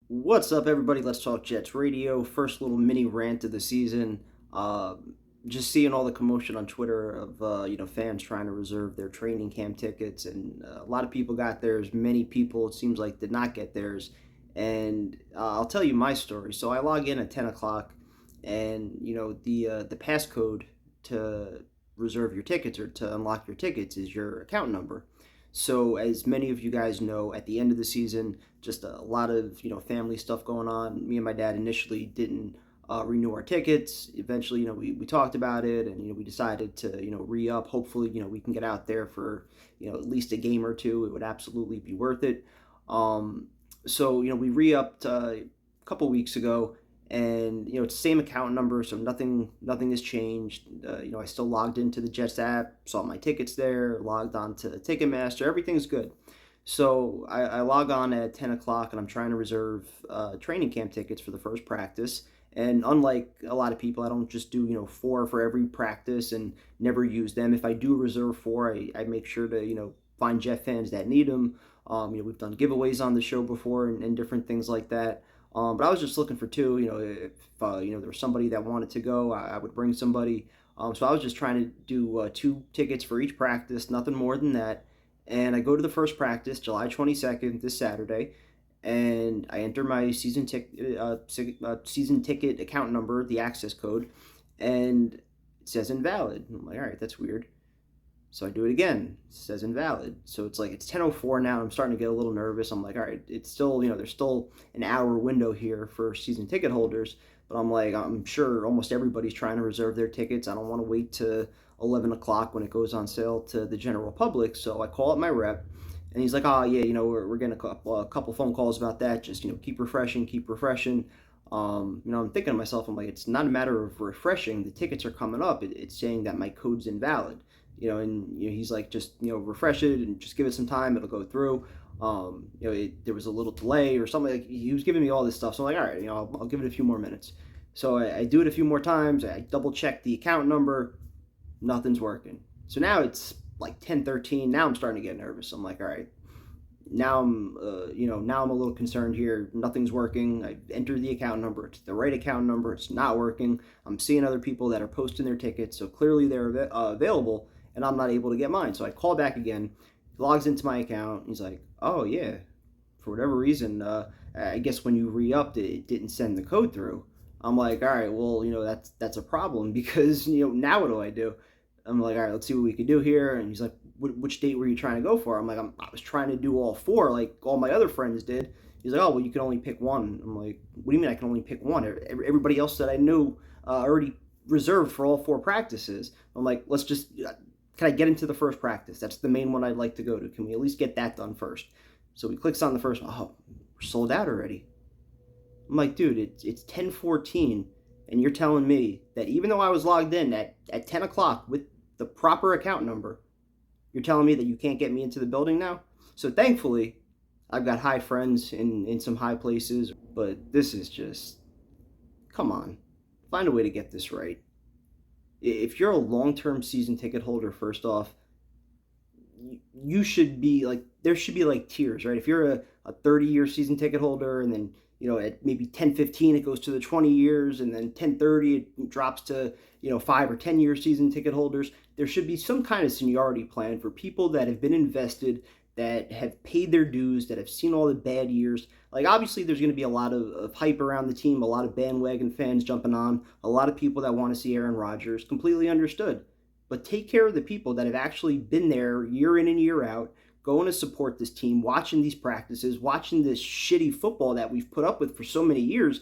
What's up, everybody? Let's talk Jets Radio. First little mini rant of the season. Just seeing all the commotion on Twitter of fans trying to reserve their training camp tickets, and a lot of people got theirs. Many people, it seems like, did not get theirs. And I'll tell you my story. So I log in at 10 o'clock, and the passcode to reserve your tickets or to unlock your tickets is your account number. So, as many of you guys know, at the end of the season, just a lot of family stuff going on. Me and my dad initially didn't renew our tickets. Eventually, we talked about it, and we decided to re up. Hopefully, we can get out there for at least a game or two. It would absolutely be worth it. So we re upped a couple weeks ago, and it's the same account number, so nothing has changed. I still logged into the Jets app, saw my tickets there, logged on to Ticketmaster, everything's good. So I log on at 10 o'clock, and I'm trying to reserve training camp tickets for the first practice. And unlike a lot of people, I don't just do four for every practice and never use them. If I do reserve four, I make sure to find Jet fans that need them. We've done giveaways on the show before and different things like that. But I was just looking for two. If there was somebody that wanted to go, I would bring somebody. So I was just trying to do two tickets for each practice, nothing more than that. And I go to the first practice, July 22nd, this Saturday, and I enter my season ticket account number, the access code, and it says invalid. I'm like, all right, that's weird. So I do it again. It says invalid. So it's 10:04 now. I'm starting to get a little nervous. I'm like, all right, it's still there's still an hour window here for season ticket holders. But I'm like, I'm sure almost everybody's trying to reserve their tickets. I don't want to wait to 11 o'clock when it goes on sale to the general public. So I call up my rep, and he's like, oh yeah, we're getting a couple phone calls about that. Just keep refreshing, keep refreshing. I'm thinking to myself, I'm like, it's not a matter of refreshing. The tickets are coming up. It's saying that my code's invalid. And he's like, just refresh it and just give it some time, it'll go through. There was a little delay or something. Like, he was giving me all this stuff, so I'm like, all right, I'll give it a few more minutes. So I do it a few more times. I double check the account number, nothing's working. So now it's like 10:13. Now I'm starting to get nervous. I'm like, all right, now I'm a little concerned here. Nothing's working. I entered the account number. It's the right account number. It's not working. I'm seeing other people that are posting their tickets, so clearly they're available, and I'm not able to get mine. So I call back again. He logs into my account. He's like, oh yeah, for whatever reason, I guess when you re-upped it, it didn't send the code through. I'm like, all right, well, that's a problem because now what do I do? I'm like, all right, let's see what we can do here. And he's like, which date were you trying to go for? I'm like, I was trying to do all four, like all my other friends did. He's like, oh, well, you can only pick one. I'm like, what do you mean I can only pick one? Everybody else that I knew already reserved for all four practices. I'm like, can I get into the first practice? That's the main one I'd like to go to. Can we at least get that done first? So he clicks on the first one. Oh, we're sold out already. I'm like, dude, it's 10:14, and you're telling me that even though I was logged in at 10 o'clock with the proper account number, you're telling me that you can't get me into the building now? So thankfully, I've got high friends in some high places, but this is just, come on, find a way to get this right. If you're a long-term season ticket holder, first off, you should be like, there should be like tiers, right? If you're a 30-year season ticket holder, and then at maybe 10-15 it goes to the 20 years, and then 10-30 it drops to 5 or 10-year season ticket holders. There should be some kind of seniority plan for people that have been invested, that have paid their dues, that have seen all the bad years. Like, obviously there's going to be a lot of hype around the team, a lot of bandwagon fans jumping on, a lot of people that want to see Aaron Rodgers. Completely understood. But take care of the people that have actually been there year in and year out, going to support this team, watching these practices, watching this shitty football that we've put up with for so many years.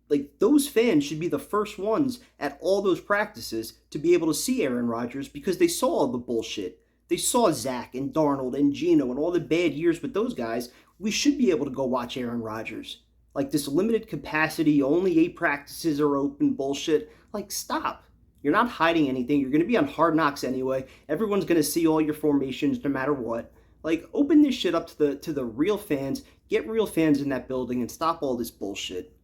Like, those fans should be the first ones at all those practices to be able to see Aaron Rodgers, because they saw all the bullshit. They saw Zach and Darnold and Geno and all the bad years with those guys. We should be able to go watch Aaron Rodgers. Like, this limited capacity, only 8 practices are open bullshit. Like, stop. You're not hiding anything. You're going to be on Hard Knocks anyway. Everyone's going to see all your formations no matter what. Like, open this shit up to the real fans. Get real fans in that building and stop all this bullshit.